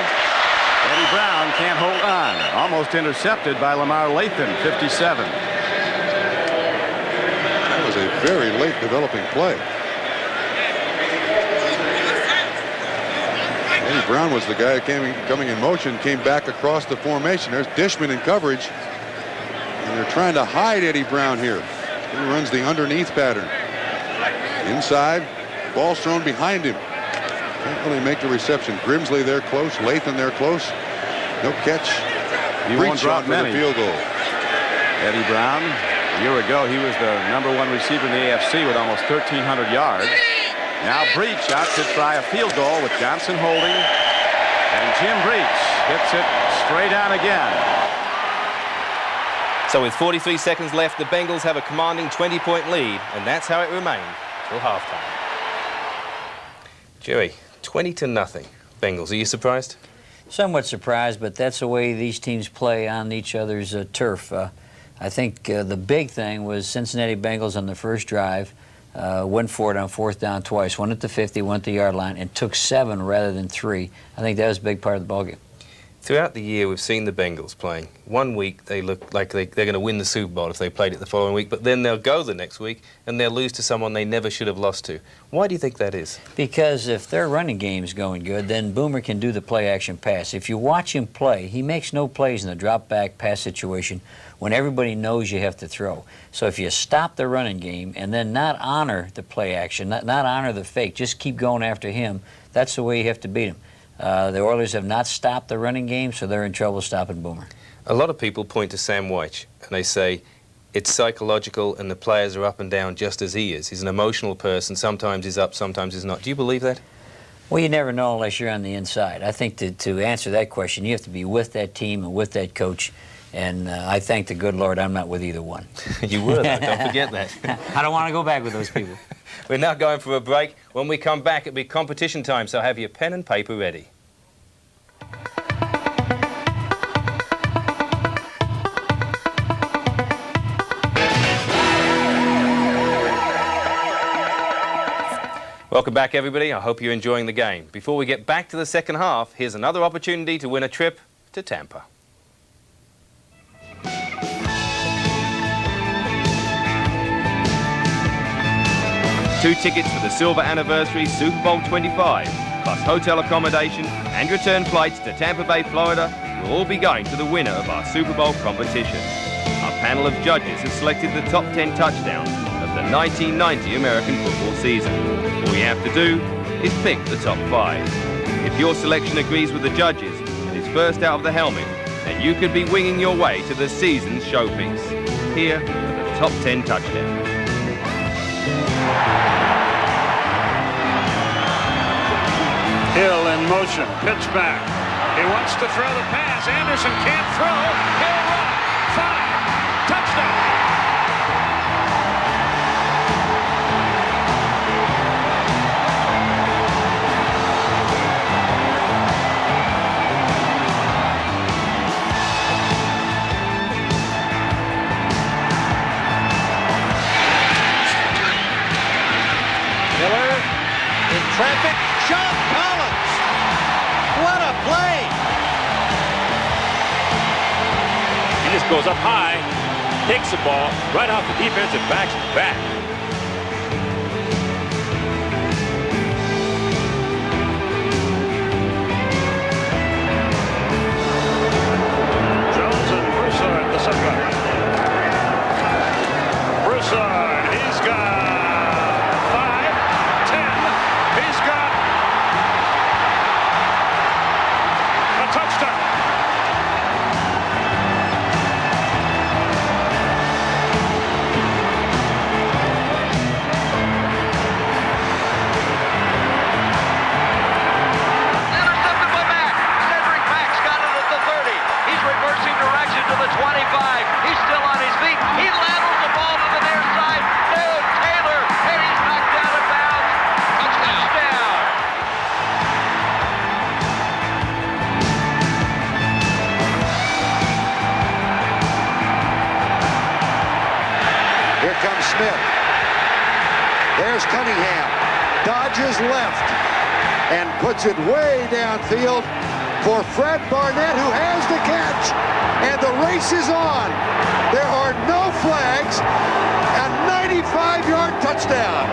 J: Eddie Brown can't hold on. Almost intercepted by Lamar Lathan, 57.
K: That was a very late developing play. Eddie Brown was the guy coming in motion, came back across the formation. There's Dishman in coverage. And they're trying to hide Eddie Brown here. He runs the underneath pattern. Inside, ball's thrown behind him. Can't really make the reception. Grimsley there close. Lathan there close. No catch.
J: He won't drop
K: for the
J: many.
K: field goal.
J: Eddie Brown, a year ago, he was the #1 receiver in the AFC with almost 1,300 yards. Now Breach out to try a field goal with Johnson holding. And Jim Breach gets it straight on again.
A: So with 43 seconds left, the Bengals have a commanding 20-point lead, and that's how it remained till halftime. Jerry, 20-0. Bengals, are you surprised?
C: Somewhat surprised, but that's the way these teams play on each other's turf. I think the big thing was Cincinnati Bengals on the first drive went for it on 4th down twice. Went at the 50, went at the yard line, and took 7 rather than 3. I think that was a big part of the ballgame.
A: Throughout the year, we've seen the Bengals playing. One week, they look like they're going to win the Super Bowl if they played it the following week, but then they'll go the next week and they'll lose to someone they never should have lost to. Why do you think that is?
C: Because if their running game's going good, then Boomer can do the play-action pass. If you watch him play, he makes no plays in the drop-back pass situation when everybody knows you have to throw. So if you stop the running game and then not honor the play-action, not honor the fake, just keep going after him, that's the way you have to beat him. The Oilers have not stopped the running game, so they're in trouble stopping Boomer.
A: A lot of people point to Sam Wyche, and they say it's psychological and the players are up and down just as he is. He's an emotional person. Sometimes he's up, sometimes he's not. Do you believe that?
C: Well, you never know unless you're on the inside. I think to answer that question, you have to be with that team and with that coach. And I thank the good Lord I'm not with either one.
A: You were, though. Don't forget that.
C: I don't want to go back with those people.
A: We're now going for a break. When we come back, it'll be competition time, so have your pen and paper ready. Welcome back, everybody. I hope you're enjoying the game. Before we get back to the second half, here's another opportunity to win a trip to Tampa. Two tickets for the Silver Anniversary Super Bowl 25, plus hotel accommodation and return flights to Tampa Bay, Florida, will all be going to the winner of our Super Bowl competition. Our panel of judges has selected the top 10 touchdowns of the 1990 American football season. All you have to do is pick the top 5. If your selection agrees with the judges and is first out of the helmet, then you could be winging your way to the season's showpiece. Here are the top 10 touchdowns.
B: Hill in motion, pitch back. He wants to throw the pass. Anderson can't throw. Hill run. 5. Touchdown.
E: Miller in traffic. John Collins. What a play.
G: He just goes up high, takes the ball right off the defense and backs it back.
B: Jones and Broussard, the second. Broussard, he's got 5, 10. He's got a touchdown.
E: Smith. There's Cunningham. Dodges left and puts it way downfield for Fred Barnett, who has the catch. And the race is on. There are no flags. A 95-yard touchdown.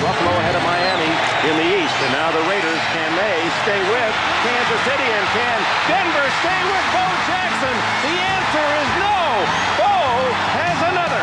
M: Buffalo ahead of Miami in the East. And now the Raiders, can they stay with Kansas City? And can Denver stay with Bo Jackson? The answer is no. Bo has another.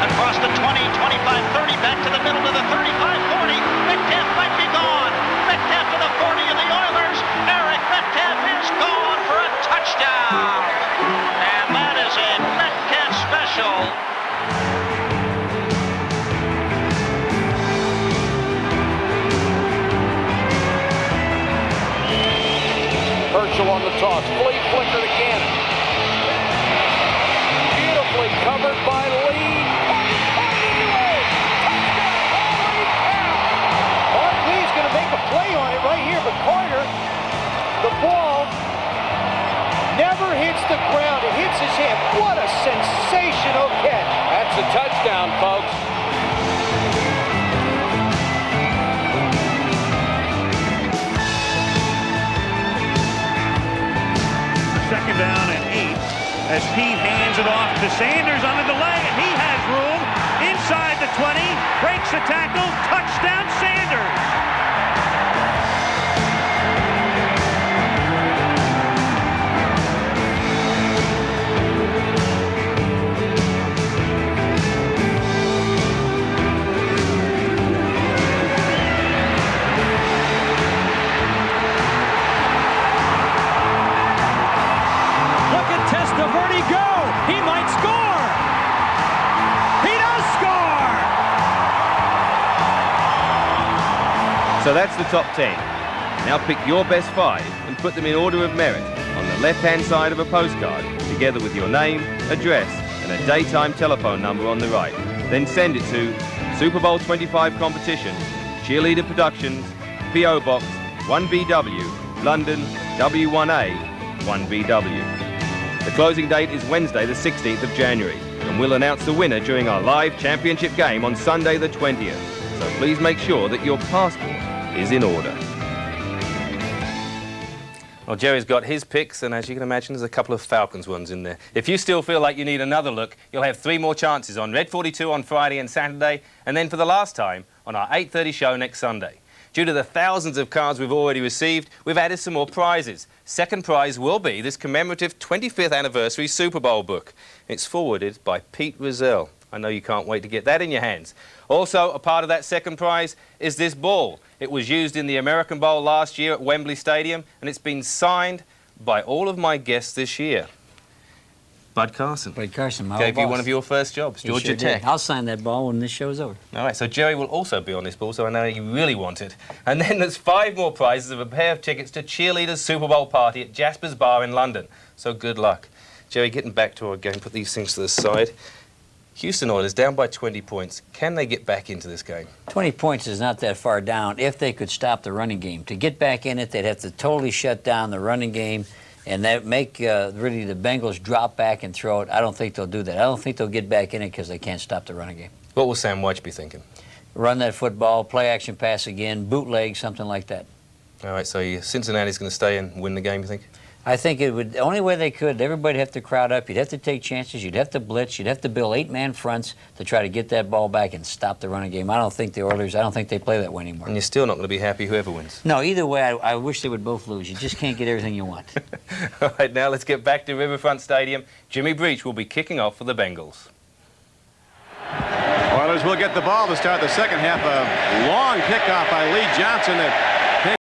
N: Across the 20, 25, 30, back to the middle to the 35, 40. Metcalf might be gone. Metcalf to the 40 of the Oilers. Eric Metcalf is gone for a touchdown. And that is a Metcalf special.
M: Herschel on the toss. Flea flicker to Cannon. Beautifully covered by Lee.
O: Play on it right here, but Carter, the ball never hits the ground. It hits his hip. What a sensational catch.
M: That's a touchdown, folks.
B: Second down and 8 as Pete hands it off to Sanders on the delay, and he has room inside the 20, breaks the tackle, touchdown Sanders.
H: He might score! He does score!
A: So that's the top 10. Now pick your best 5 and put them in order of merit on the left-hand side of a postcard, together with your name, address, and a daytime telephone number on the right. Then send it to Super Bowl 25 Competition, Cheerleader Productions, P.O. Box 1BW, London, W1A, 1BW. The closing date is Wednesday, the 16th of January, and we'll announce the winner during our live championship game on Sunday, the 20th. So please make sure that your passport is in order. Well, Jerry's got his picks, and as you can imagine, there's a couple of Falcons ones in there. If you still feel like you need another look, you'll have 3 more chances on Red 42 on Friday and Saturday, and then for the last time on our 8:30 show next Sunday. Due to the thousands of cards we've already received, we've added some more prizes. Second prize will be this commemorative 25th anniversary Super Bowl book. It's forwarded by Pete Rozelle. I know you can't wait to get that in your hands. Also, a part of that second prize is this ball. It was used in the American Bowl last year at Wembley Stadium, and it's been signed by all of my guests this year. Bud Carson.
C: Bud Carson, my
A: gave
C: old
A: you
C: boss.
A: one of your first jobs,
C: He
A: Georgia
C: sure
A: Tech.
C: did. I'll sign that ball when this show's over.
A: All right, so Jerry will also be on this ball, so I know you really want it. And then there's 5 more prizes of a pair of tickets to Cheerleaders Super Bowl party at Jasper's Bar in London. So good luck. Jerry, getting back to our game, put these things to the side. Houston Oilers down by 20 points. Can they get back into this game?
C: 20 points is not that far down if they could stop the running game. To get back in it, they'd have to totally shut down the running game, and that make really the Bengals drop back and throw it. I don't think they'll do that. I don't think they'll get back in it because they can't stop the running game.
A: What will Sam Weich be thinking?
C: Run that football, play action pass again, bootleg, something like that.
A: All right, so Cincinnati's going to stay and win the game, you think?
C: I think it would, the only way they could, everybody'd have to crowd up. You'd have to take chances. You'd have to blitz. You'd have to build 8-man fronts to try to get that ball back and stop the running game. I don't think the Oilers, I don't think they play that way anymore.
A: And you're still not going to be happy whoever wins.
C: No, either way, I wish they would both lose. You just can't get everything you want.
A: All right, now let's get back to Riverfront Stadium. Jimmy Breach will be kicking off for the Bengals.
J: Oilers will get the ball to start the second half. A long kickoff by Lee Johnson that